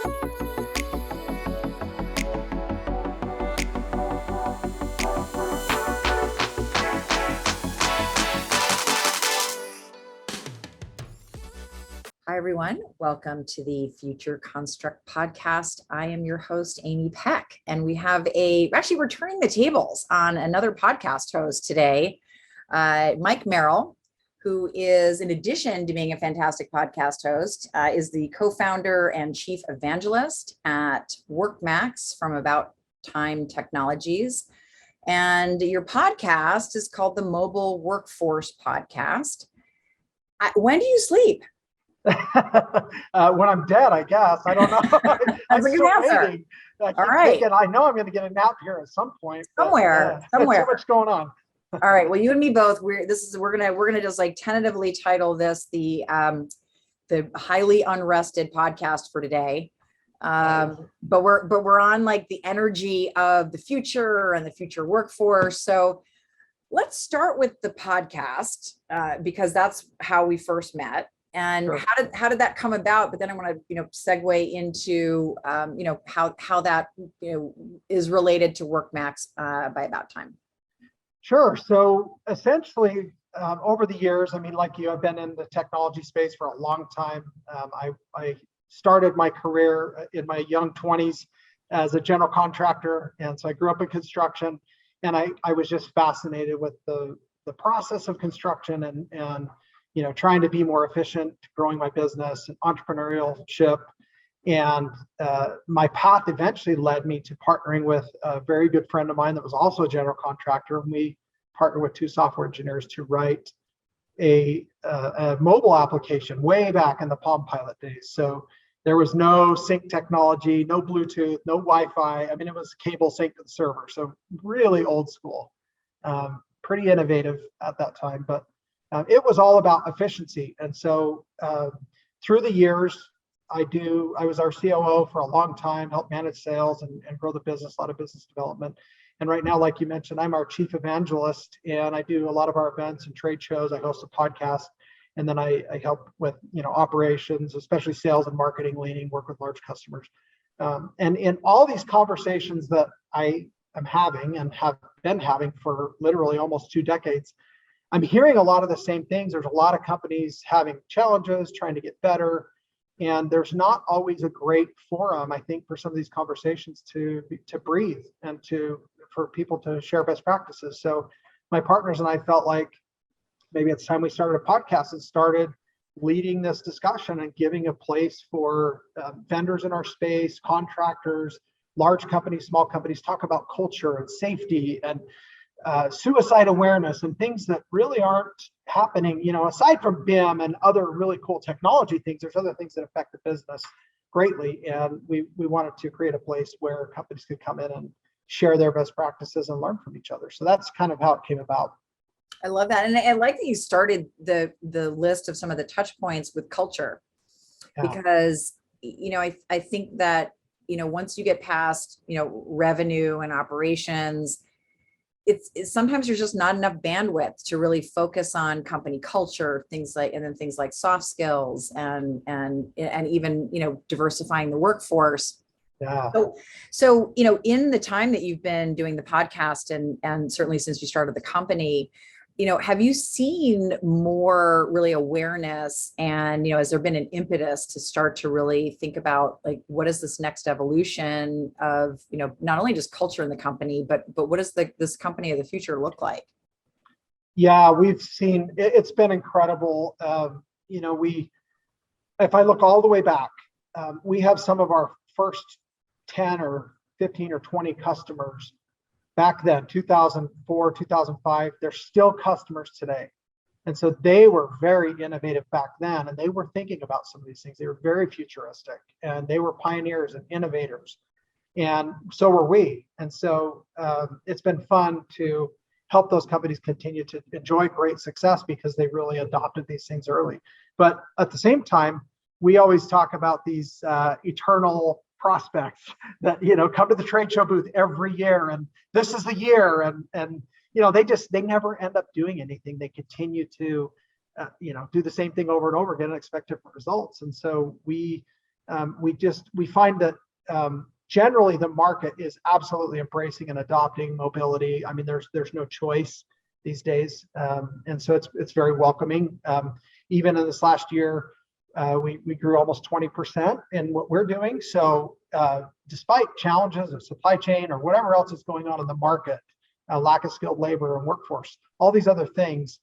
Hi, everyone. Welcome to the Future Construct podcast. I am your host, Amy Peck, and we have we're turning the tables on another podcast host today, Mike Merrill, who is, in addition to being a fantastic podcast host, is the co-founder and Chief Evangelist at Workmax from AboutTime Technologies. And your podcast is called the Mobile Workforce Podcast. When do you sleep? When I'm dead, I guess. I don't know. That's a good answer. All right. I know I'm going to get a nap here at some point. Somewhere. Too much going on. All right. Well, you and me both. We're gonna just like tentatively title this the highly unrested podcast for today. But we're on like the energy of the future and the future workforce. So let's start with the podcast because that's how we first met. And sure. How did that come about? But then I want to, segue into, how that, is related to Workmax by AboutTime. Sure. So essentially, over the years, like you, I've been in the technology space for a long time. I started my career in my young 20s as a general contractor. And so I grew up in construction, and I was just fascinated with the process of construction and trying to be more efficient, growing my business and entrepreneurship. And my path eventually led me to partnering with a very good friend of mine that was also a general contractor. And we partnered with two software engineers to write a mobile application way back in the Palm Pilot days. So there was no sync technology, no Bluetooth, no Wi-Fi. It was cable sync to the server. So really old school, pretty innovative at that time. But it was all about efficiency. And so through the years, I was our COO for a long time, helped manage sales and grow the business, a lot of business development. And right now, like you mentioned, I'm our Chief Evangelist, and I do a lot of our events and trade shows. I host a podcast, and then I help with operations, especially sales and marketing, work with large customers. And in all these conversations that I am having and have been having for literally almost 2 decades, I'm hearing a lot of the same things. There's a lot of companies having challenges, trying to get better, and there's not always a great forum, I think, for some of these conversations to breathe and for people to share best practices. So my partners and I felt like maybe it's time we started a podcast and started leading this discussion and giving a place for vendors in our space, contractors, large companies, small companies, talk about culture and safety and suicide awareness and things that really aren't happening, aside from BIM and other really cool technology things. There's other things that affect the business greatly. And we wanted to create a place where companies could come in and share their best practices and learn from each other. So that's kind of how it came about. I love that. And I like that you started the list of some of the touch points with culture, because, I think that, once you get past, revenue and operations, it's sometimes there's just not enough bandwidth to really focus on company culture, things like soft skills and even, diversifying the workforce. Yeah. So, in the time that you've been doing the podcast and certainly since you started the company, have you seen more really awareness and, has there been an impetus to start to really think about like, what is this next evolution of, not only just culture in the company, but what does this company of the future look like? Yeah, we've seen, it's been incredible. If I look all the way back, we have some of our first 10 or 15 or 20 customers back then, 2004, 2005, they're still customers today. And so they were very innovative back then, and they were thinking about some of these things. They were very futuristic, and they were pioneers and innovators. And so were we. And so it's been fun to help those companies continue to enjoy great success because they really adopted these things early. But at the same time, we always talk about these eternal prospects that come to the trade show booth every year, and this is the year, and they never end up doing anything. They continue to do the same thing over and over again and expect different results. And so we we find that generally the market is absolutely embracing and adopting mobility. I mean, there's no choice these days, and so it's very welcoming. Even in this last year, we grew almost 20% in what we're doing. So despite challenges of supply chain or whatever else is going on in the market, lack of skilled labor and workforce, all these other things,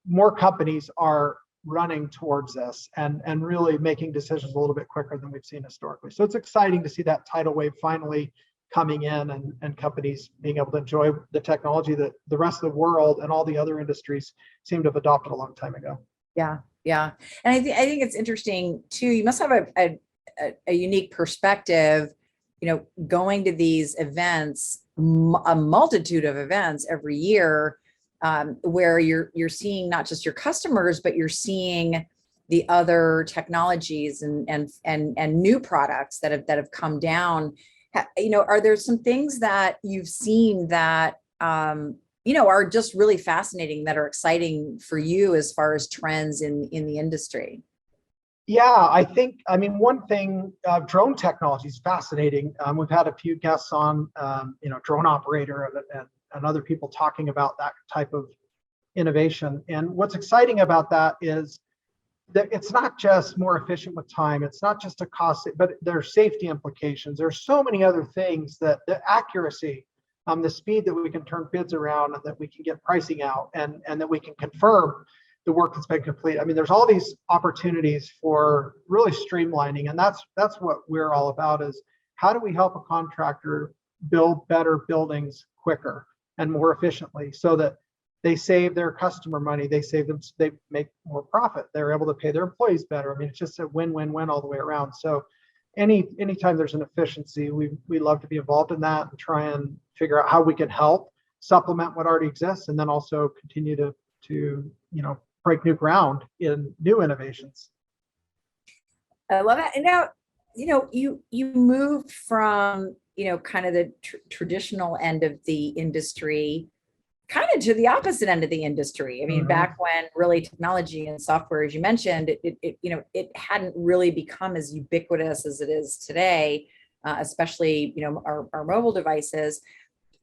more companies are running towards this and really making decisions a little bit quicker than we've seen historically. So it's exciting to see that tidal wave finally coming in and companies being able to enjoy the technology that the rest of the world and all the other industries seem to have adopted a long time ago. Yeah, yeah. And I think it's interesting too. You must have a unique perspective, going to these events, a multitude of events every year, where you're seeing not just your customers, but you're seeing the other technologies and new products that have come down. Are there some things that you've seen that are just really fascinating, that are exciting for you as far as trends in the industry? Yeah, I mean, one thing, drone technology is fascinating. We've had a few guests on, drone operator and other people talking about that type of innovation. And what's exciting about that is that it's not just more efficient with time. It's not just a cost, but there's safety implications. There's so many other things, that the accuracy, the speed that we can turn bids around and that we can get pricing out and that we can confirm the work that's been complete. I mean, there's all these opportunities for really streamlining. And that's what we're all about, is how do we help a contractor build better buildings quicker and more efficiently, so that they save their customer money, they make more profit, they're able to pay their employees better. I mean, it's just a win-win-win all the way around. So anytime there's an efficiency, we love to be involved in that and try and figure out how we can help supplement what already exists, and then also continue to break new ground in new innovations. I love that. And now, you moved from, kind of the traditional end of the industry, kind of to the opposite end of the industry. I mean, back when really technology and software, as you mentioned, it hadn't really become as ubiquitous as it is today, especially, our mobile devices.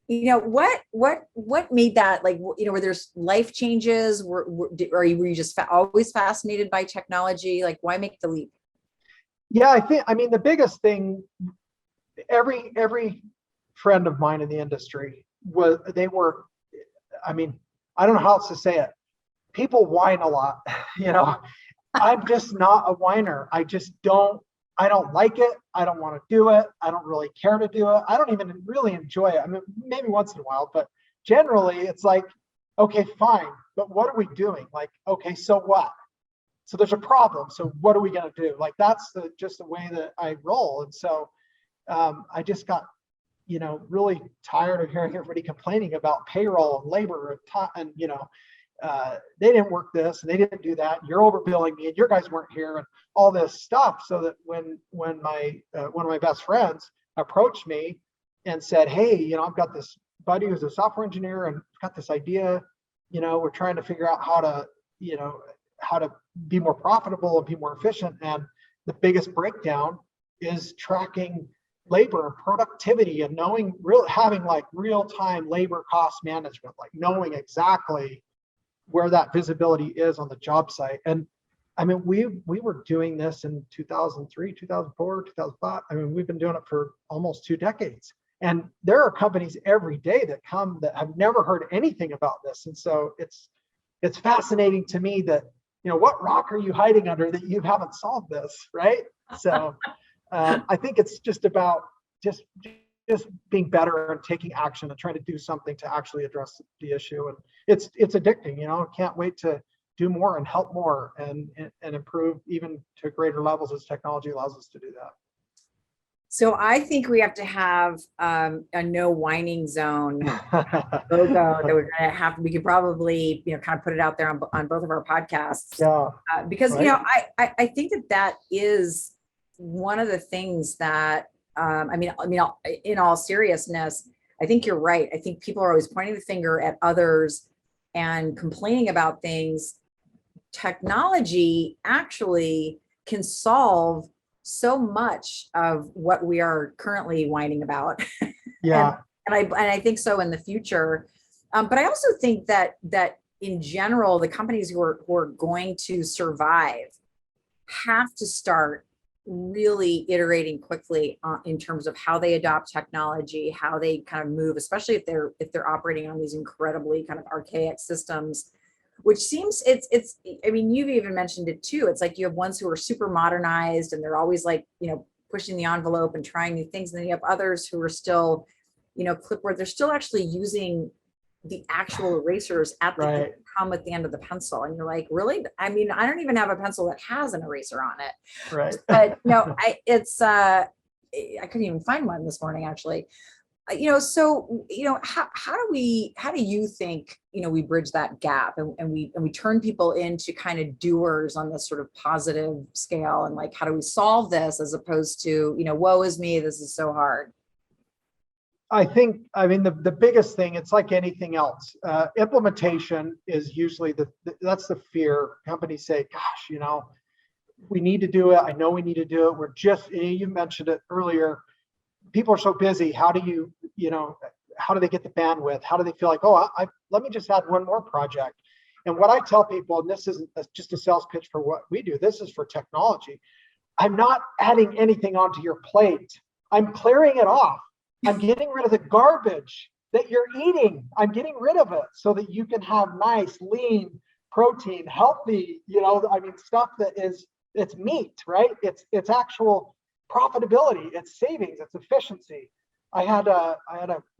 What made that, like, were there's life changes? Were you just always fascinated by technology? Like, why make the leap? Yeah, I mean, the biggest thing, every friend of mine in the industry I mean, I don't know how else to say it. People whine a lot, I'm just not a whiner. I don't like it. I don't want to do it. I don't really care to do it. I don't even really enjoy it. I mean, maybe once in a while, but generally it's like, okay, fine, but what are we doing? Like, okay, so what? So there's a problem. So what are we going to do? Like, that's just the way that I roll. And so I just got, really tired of hearing everybody complaining about payroll and labor and they didn't work this and they didn't do that. You're overbilling me and your guys weren't here and all this stuff. So that when my one of my best friends approached me and said, hey, I've got this buddy who's a software engineer and got this idea, we're trying to figure out how to be more profitable and be more efficient. And the biggest breakdown is tracking labor and productivity and having like real-time labor cost management, like knowing exactly where that visibility is on the job site. And I mean, we were doing this in 2003, 2004, 2005. I mean, we've been doing it for almost 2 decades. And there are companies every day that come that have never heard anything about this. And so it's fascinating to me that, what rock are you hiding under that you haven't solved this, right? So I think it's just about just being better and taking action and trying to do something to actually address the issue. And it's addicting, can't wait to do more and help more and improve even to greater levels as technology allows us to do that. So I think we have to have a no whining zone logo that we're going to have. We could probably, kind of put it out there on both of our podcasts. Yeah. Because, right. I think that is one of the things that, in all seriousness, I think you're right. I think people are always pointing the finger at others and complaining about things. Technology actually can solve so much of what we are currently whining about. Yeah. And I think so in the future. But I also think that in general, the companies who are going to survive have to start really iterating quickly in terms of how they adopt technology, how they kind of move, especially if they're operating on these incredibly kind of archaic systems, which seems I mean, you've even mentioned it too. It's like you have ones who are super modernized and they're always like, pushing the envelope and trying new things. And then you have others who are still, clipboard, they're still actually using the actual erasers Right. come at the end of the pencil. And you're like, really? I mean, I don't even have a pencil that has an eraser on it. Right. But no, I couldn't even find one this morning, actually. So, how do you think, we bridge that gap and we turn people into kind of doers on this sort of positive scale? And like, how do we solve this as opposed to, woe is me, this is so hard? I mean, the biggest thing, it's like anything else. Implementation is usually that's the fear. Companies say, gosh, we need to do it. I know we need to do it. We're just, you mentioned it earlier. People are so busy. How do how do they get the bandwidth? How do they feel like, let me just add one more project? And what I tell people, and this isn't just a sales pitch for what we do, this is for technology. I'm not adding anything onto your plate. I'm clearing it off. I'm getting rid of the garbage that you're eating. I'm getting rid of it so that you can have nice, lean, protein, healthy, stuff it's meat, right? It's actual profitability, it's savings, it's efficiency. I had a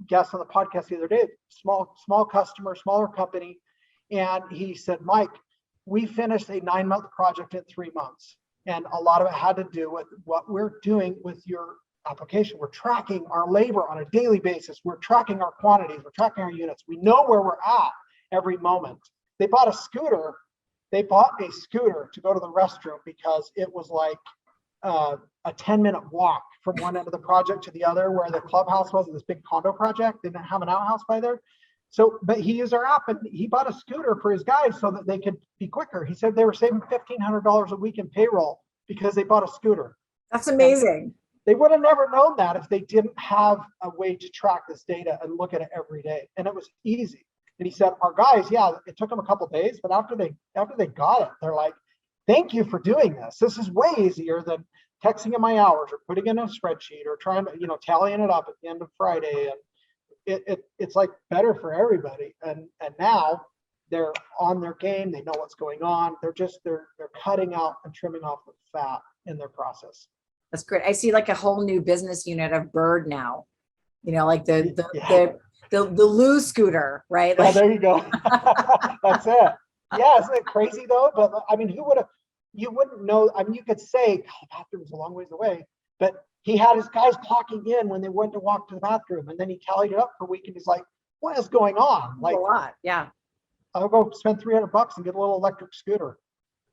guest on the podcast the other day, small customer, smaller company, and he said, Mike, we finished a 9-month project in 3 months. And a lot of it had to do with what we're doing with your application. We're tracking our labor on a daily basis. We're tracking our quantities. We're tracking our units. We know where we're at every moment. They bought a scooter to go to the restroom because it was like a 10-minute walk from one end of the project to the other, where the clubhouse was in this big condo project. They didn't have an outhouse by there. But he used our app and he bought a scooter for his guys so that they could be quicker. He said they were saving $1,500 a week in payroll because they bought a scooter. That's amazing. They would have never known that if they didn't have a way to track this data and look at it every day. And it was easy. And he said, our guys, it took them a couple of days, but after they got it, they're like, thank you for doing this. This is way easier than texting in my hours or putting in a spreadsheet or trying to, tallying it up at the end of Friday. And it's like better for everybody. And now they're on their game. They know what's going on. They're cutting out and trimming off the fat in their process. That's great. I see like a whole new business unit of Bird now, like the Lou scooter, right? Yeah, Like, there you go. That's it. Yeah, isn't it crazy though? But I mean, you wouldn't know. I mean, you could say, the bathroom's a long ways away, but he had his guys clocking in when they went to walk to the bathroom, and then he tallied it up for a week, and he's like, what is going on? Like, a lot. Yeah. I'll go spend $300 and get a little electric scooter.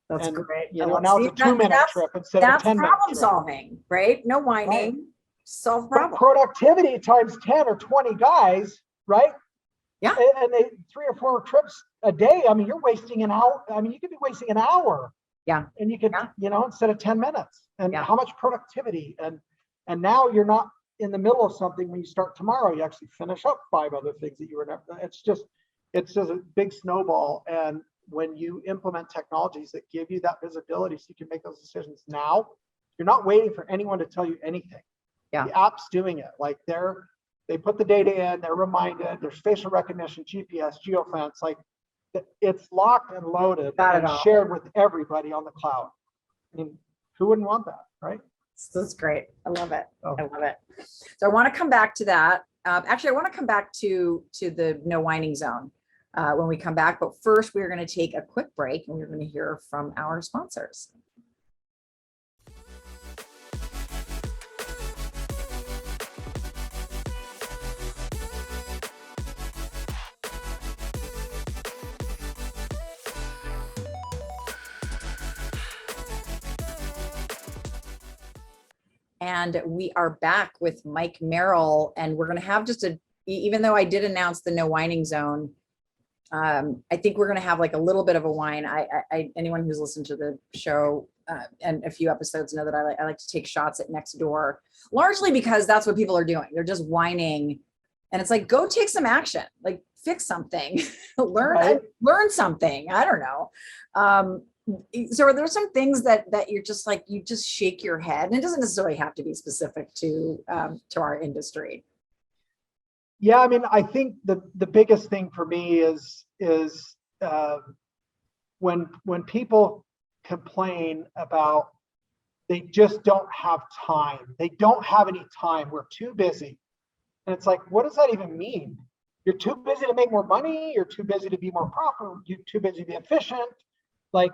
That's great. Now it's a 2-minute trip instead of a 10-minute trip. That's problem solving, right? No whining. Right. Solve problem. Productivity times 10 or 20 guys, right? Yeah. And they 3 or 4 trips a day. I mean, you're wasting an hour. I mean, you could be wasting an hour. Yeah. And you could, instead of 10 minutes. And how much productivity? And now you're not in the middle of something when you start tomorrow. You actually finish up 5 other things that you were never. It's just a big snowball. And when you implement technologies that give you that visibility so you can make those decisions now, you're not waiting for anyone to tell you anything. Yeah. The app's doing it. Like they put the data in, they're reminded, there's facial recognition, GPS, geofence, like it's locked and loaded and shared with everybody on the cloud. I mean, who wouldn't want that, right? That's great. I love it. I love it. So I want to come back to that. Actually, I want to come back to the no whining zone when we come back. But first, we're going to take a quick break and we're going to hear from our sponsors. And we are back with Mike Merrill, and we're going to have even though I did announce the no whining zone, I think we're going to have like a little bit of a whine. Anyone who's listened to the show and a few episodes know that I like to take shots at next door, largely because that's what people are doing. They're just whining, and it's like, go take some action, like fix something, Right. learn something. I don't know. So are there some things that you're just like, you just shake your head, and it doesn't necessarily have to be specific to our industry? Yeah, I mean, I think the biggest thing for me is when people complain about they just don't have time. They don't have any time. We're too busy. And it's like, what does that even mean? You're too busy to make more money. You're too busy to be more proper. You're too busy to be efficient. Like,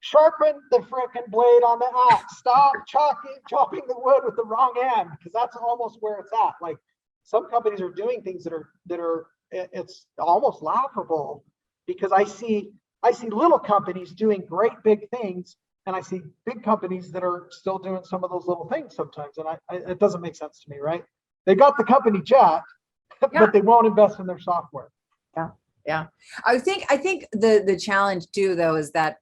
sharpen the frickin' blade on the axe. Stop chopping the wood with the wrong end, because that's almost where it's at. Like, some companies are doing things that are it's almost laughable, because I see little companies doing great big things, and I see big companies that are still doing some of those little things sometimes, and it doesn't make sense to me, right? They got the company jet, Yeah. but they won't invest in their software. Yeah. I think the challenge too, though, is that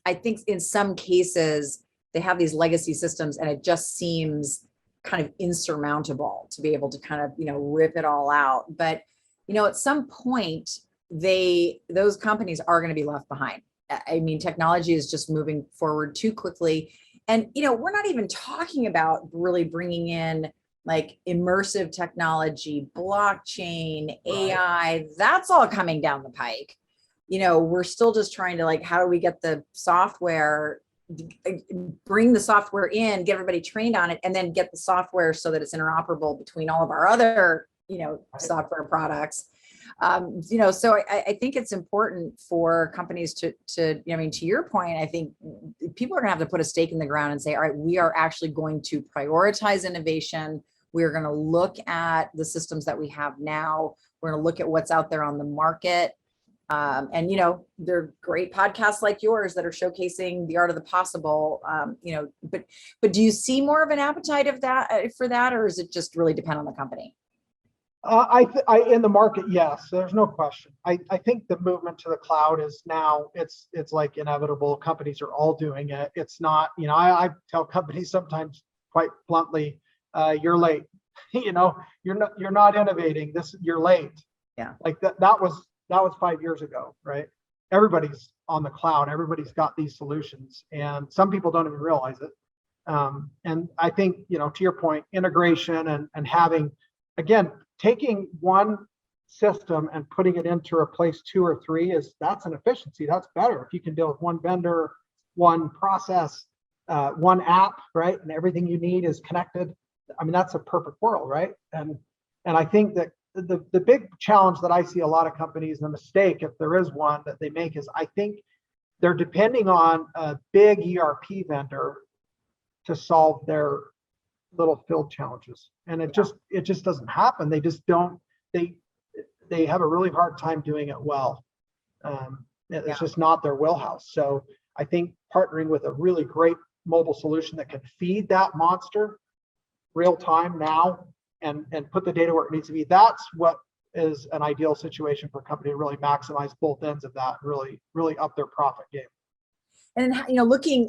I think in some cases they have these legacy systems, and it just seems kind of insurmountable to be able to kind of, rip it all out. But, at some point, those companies are going to be left behind. I mean, technology is just moving forward too quickly. And, we're not even talking about really bringing in like immersive technology, blockchain, Right. AI, that's all coming down the pike. We're still just trying to, like, how do we get the software, bring the software in, get everybody trained on it, and then get the software so that it's interoperable between all of our other, software products. So I think it's important for companies to, to your point, I think people are gonna have to put a stake in the ground and say, all right, we are actually going to prioritize innovation. We're going to look at the systems that we have now. We're going to look at what's out there on the market. And, there are great podcasts like yours that are showcasing the art of the possible, but do you see more of an appetite for that, or is it just really depend on the company? In the market, yes, there's no question. I think the movement to the cloud is now, it's like inevitable. Companies are all doing it. It's not, I tell companies sometimes quite bluntly, you're late. You're not innovating. You're late. Yeah. Like that was 5 years ago, right? Everybody's on the cloud. Everybody's got these solutions, and some people don't even realize it. And I think, to your point, integration and having, again, taking one system and putting it in to replace 2 or 3 that's an efficiency. That's better if you can deal with one vendor, one process, one app, right? And everything you need is connected. I mean, that's a perfect world, right? And I think that the big challenge that I see a lot of companies, and the mistake, if there is one that they make, is I think they're depending on a big ERP vendor to solve their little field challenges, and it just doesn't happen. They just don't. They have a really hard time doing it well. It's just not their wheelhouse. So I think partnering with a really great mobile solution that can feed that monster real time now and put the data where it needs to be, that's what is an ideal situation for a company to really maximize both ends of that, really up their profit game. And looking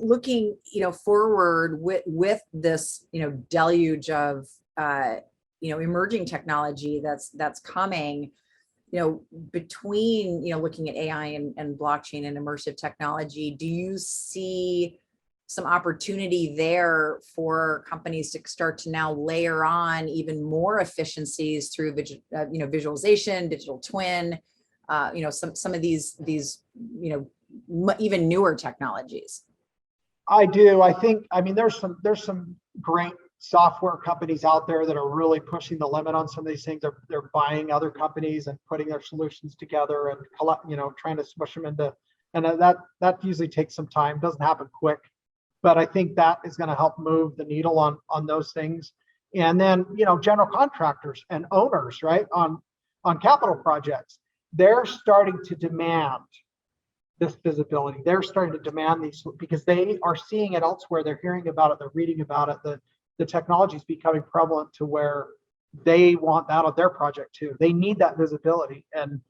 forward with this deluge of emerging technology that's coming, between looking at AI and blockchain and immersive technology, do you see some opportunity there for companies to start to now layer on even more efficiencies through visualization, digital twin, some of these even newer technologies? I do. I mean, there's some great software companies out there that are really pushing the limit on some of these things. They're buying other companies and putting their solutions together and trying to smush them into, and that usually takes some time. Doesn't happen quick, but I think that is going to help move the needle on those things. And then, general contractors and owners, right, on capital projects, they're starting to demand this visibility. They're starting to demand these because they are seeing it elsewhere. They're hearing about it. They're reading about it. The technology is becoming prevalent to where they want that on their project too. They need that visibility. And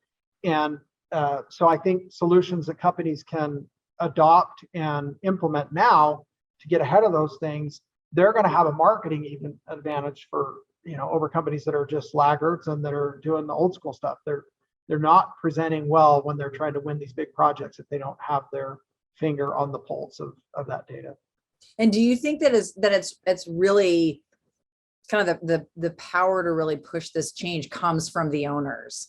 so I think solutions that companies can adopt and implement now to get ahead of those things, they're going to have a marketing even advantage for, over companies that are just laggards and that are doing the old school stuff. They're not presenting well when they're trying to win these big projects if they don't have their finger on the pulse of that data. And do you think that it's really kind of the power to really push this change comes from the owners?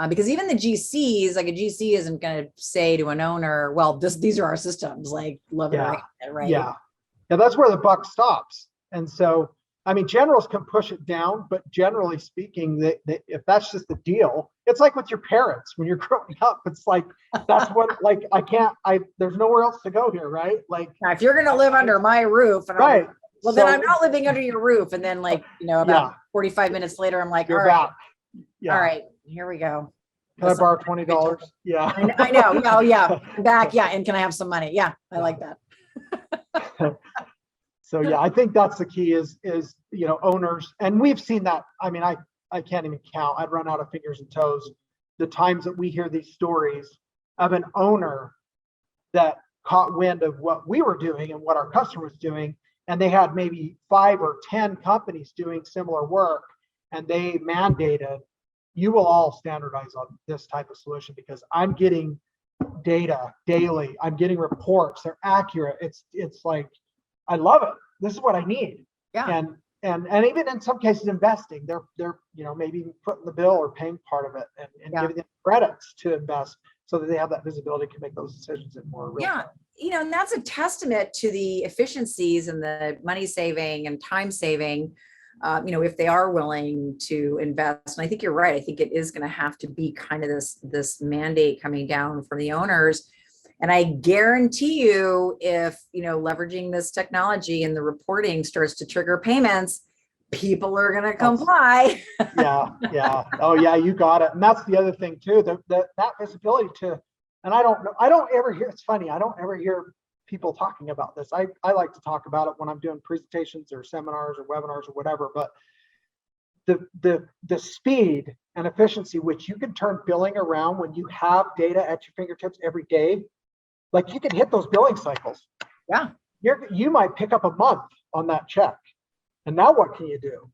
Because even the GCs, like a GC isn't going to say to an owner, well, these are our systems, like love it or hate it, right? Yeah, that's where the buck stops. And so, I mean, generals can push it down, but generally speaking, if that's just the deal, it's like with your parents when you're growing up. It's like, that's what, like, there's nowhere else to go here, right? Like, now, if you're going to live under my roof, and right. Well, then I'm not living under your roof. And then, like, about 45 minutes later, I'm like, you're all right, back. Yeah. All right, here we go. Can I borrow $20? Yeah. I know. Oh, yeah. Back. Yeah. And can I have some money? Yeah. I like that. So, yeah, I think that's the key is, owners. And we've seen that. I mean, I can't even count. I'd run out of fingers and toes the times that we hear these stories of an owner that caught wind of what we were doing and what our customer was doing. And they had maybe 5 or 10 companies doing similar work. And they mandated, you will all standardize on this type of solution because I'm getting data daily. I'm getting reports. They're accurate. It's like, I love it. This is what I need. Yeah. And even in some cases investing, they're maybe putting the bill or paying part of it and giving them credits to invest so that they have that visibility to make those decisions in more real time. And that's a testament to the efficiencies and the money saving and time saving, if they are willing to invest. And I think you're right. I think it is going to have to be kind of this mandate coming down from the owners. And I guarantee you, if, leveraging this technology and the reporting starts to trigger payments, people are going to comply. Yeah. Oh yeah, you got it. And that's the other thing too, that visibility to, and I don't ever hear, it's funny, I don't ever hear people talking about this. I like to talk about it when I'm doing presentations or seminars or webinars or whatever, but the speed and efficiency which you can turn billing around when you have data at your fingertips every day, like you can hit those billing cycles. Yeah. You might pick up a month on that check. And now what can you do?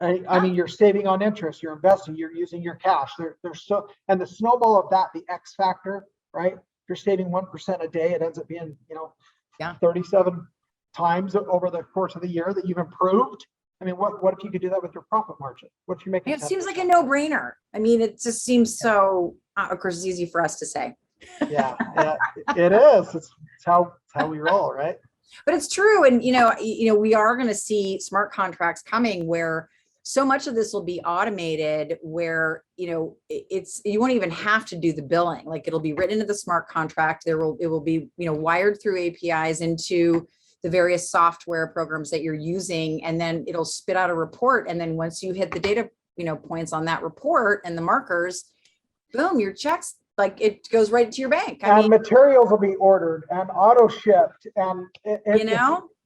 I mean, you're saving on interest, you're investing, you're using your cash. And the snowball of that, the X factor, right? If you're saving 1% a day, it ends up being, 37 times over the course of the year that you've improved. I mean, what if you could do that with your profit margin? What if you're making? It seems like a no-brainer. I mean, it just seems so, of course, it's easy for us to say. Yeah, it is. It's how we roll, right? But it's true. And, we are going to see smart contracts coming where so much of this will be automated where, you won't even have to do the billing. Like it'll be written into the smart contract. It will be, wired through APIs into the various software programs that you're using. And then it'll spit out a report. And then once you hit the data, points on that report and the markers, boom, your checks, like it goes right to your bank. I mean, materials will be ordered and auto shipped. And,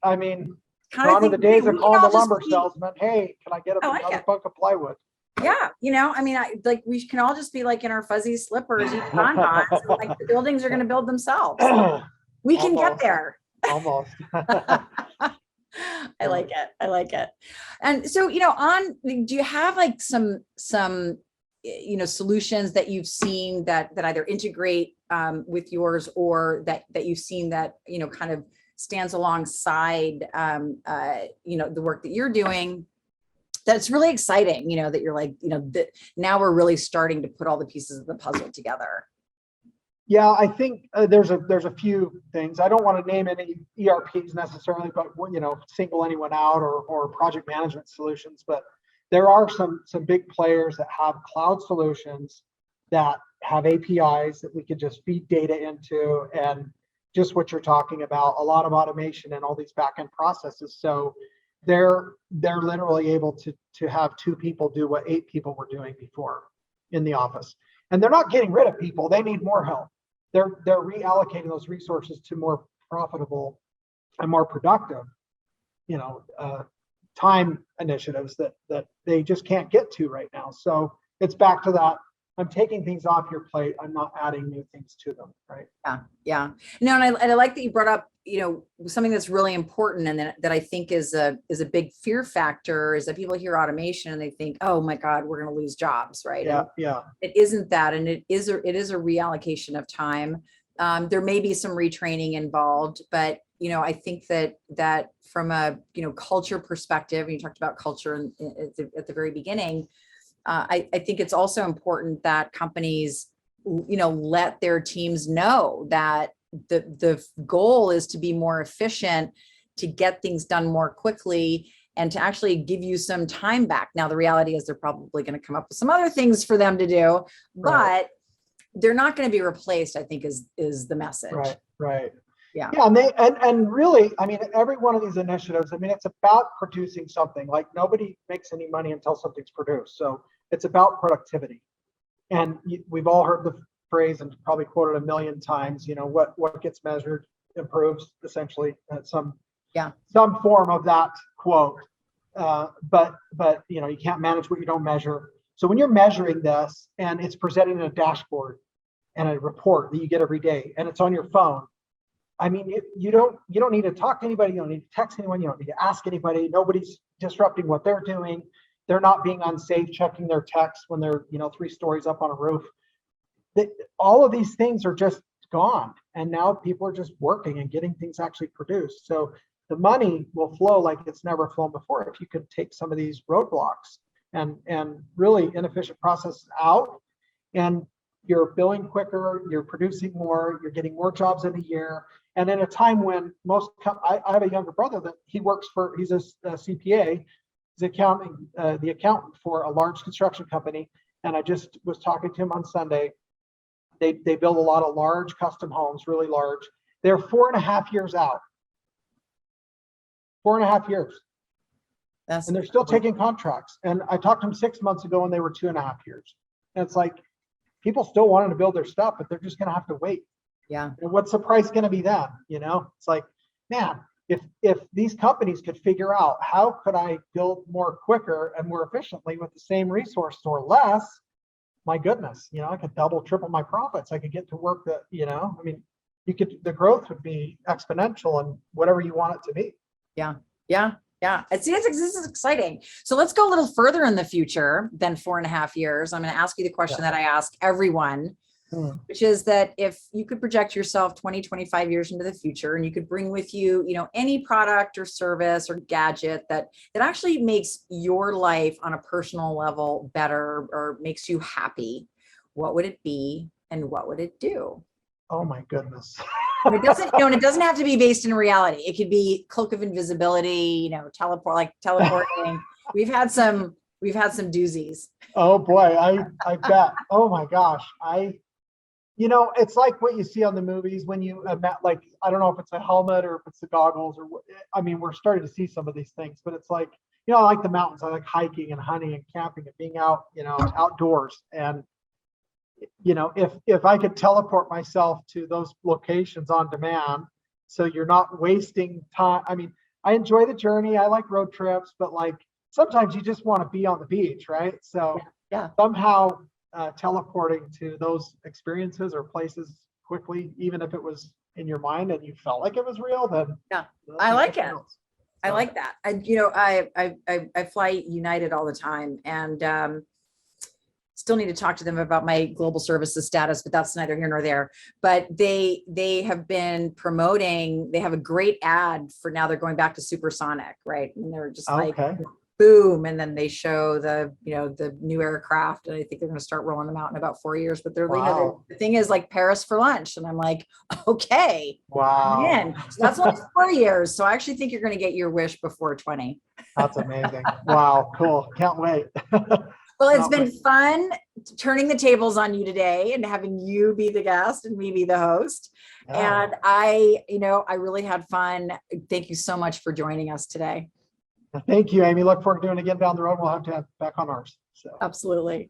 I mean, gone are the days of calling the lumber salesman. Hey, can I get another bunk of plywood? Yeah. We can all just be like in our fuzzy slippers, eating bonbons, and like the buildings are going to build themselves. We can get there. Almost. I like it. And so, do you have like some solutions that you've seen that either integrate with yours or that you've seen that, kind of stands alongside, the work that you're doing that's really exciting, that you're like, that now we're really starting to put all the pieces of the puzzle together? Yeah, I think there's a few things. I don't want to name any ERPs necessarily, but single anyone out or project management solutions. But there are some big players that have cloud solutions that have APIs that we could just feed data into, and just what you're talking about, a lot of automation and all these back-end processes. So they're literally able to have 2 people do what 8 people were doing before in the office. And they're not getting rid of people. They need more help. They're reallocating those resources to more profitable and more productive, time initiatives that they just can't get to right now. So it's back to that. I'm taking things off your plate. I'm not adding new things to them. Right. Yeah. No, and I like that you brought up, something that's really important and that I think is a big fear factor is that people hear automation and they think, oh my God, we're going to lose jobs, right? Yeah, And yeah. it isn't that, and it is a reallocation of time. There may be some retraining involved, but I think that from a culture perspective, and you talked about culture at the very beginning, I think it's also important that companies let their teams know that the goal is to be more efficient, to get things done more quickly, and to actually give you some time back. Now, the reality is they're probably going to come up with some other things for them to do, Right. but they're not going to be replaced, I think is the message. Right. Yeah. Yeah, and really, I mean, every one of these initiatives, I mean, it's about producing something. Like nobody makes any money until something's produced. So it's about productivity. And we've all heard the phrase and probably quoted a million times, what gets measured improves, essentially, some form of that quote. But you can't manage what you don't measure. So when you're measuring this and it's presented in a dashboard and a report that you get every day and it's on your phone, I mean, you don't need to talk to anybody. You don't need to text anyone. You don't need to ask anybody. Nobody's disrupting what they're doing. They're not being unsafe, checking their texts when they're 3 stories up on a roof. All of these things are just gone, and now people are just working and getting things actually produced. So the money will flow like it's never flown before if you could take some of these roadblocks and really inefficient processes out, and you're billing quicker, you're producing more, you're getting more jobs in a year. And in a time when I have a younger brother that he's a CPA, he's the accountant for a large construction company. And I just was talking to him on Sunday. They build a lot of large custom homes, really large. They're 4.5 years out. 4.5 years. And they're still taking contracts. And I talked to them 6 months ago and they were 2.5 years. And it's like, people still wanting to build their stuff, but they're just going to have to wait. Yeah. And what's the price going to be then? It's like, man, if these companies could figure out how could I build more quicker and more efficiently with the same resources or less, my goodness, I could double, triple my profits. I could get to work that, I mean, the growth would be exponential and whatever you want it to be. Yeah. This is exciting. So let's go a little further in the future than 4.5 years. I'm going to ask you the question that I ask everyone, which is that if you could project yourself 20, 25 years into the future, and you could bring with you, any product or service or gadget that actually makes your life on a personal level better or makes you happy, what would it be and what would it do? Oh my goodness. It doesn't, and it doesn't have to be based in reality. It could be cloak of invisibility, teleporting. We've had some doozies. Oh boy, I bet. Oh my gosh. It's like what you see on the movies when you like, I don't know if it's a helmet or if it's the goggles I mean, we're starting to see some of these things, but it's like, I like the mountains. I like hiking and hunting and camping and being out, outdoors. And if I could teleport myself to those locations on demand, so you're not wasting time. I mean, I enjoy the journey. I like road trips, but like sometimes you just want to be on the beach, right? So somehow teleporting to those experiences or places quickly, even if it was in your mind and you felt like it was real, then I like it. I like that. I fly United all the time, and still need to talk to them about my global services status, but that's neither here nor there. But they have been promoting, they have a great ad for now. They're going back to supersonic, right? And they're just like, boom. And then they show the new aircraft, and I think they're going to start rolling them out in about 4 years. But the thing is like Paris for lunch. And I'm like, okay, man. So that's only 4 years. So I actually think you're going to get your wish before 20. That's amazing. Wow. Cool. Can't wait. Well, it's been fun turning the tables on you today and having you be the guest and me be the host. Yeah. And I really had fun. Thank you so much for joining us today. Thank you, Amy. Look forward to doing it again down the road. We'll have to have back on ours. So. Absolutely.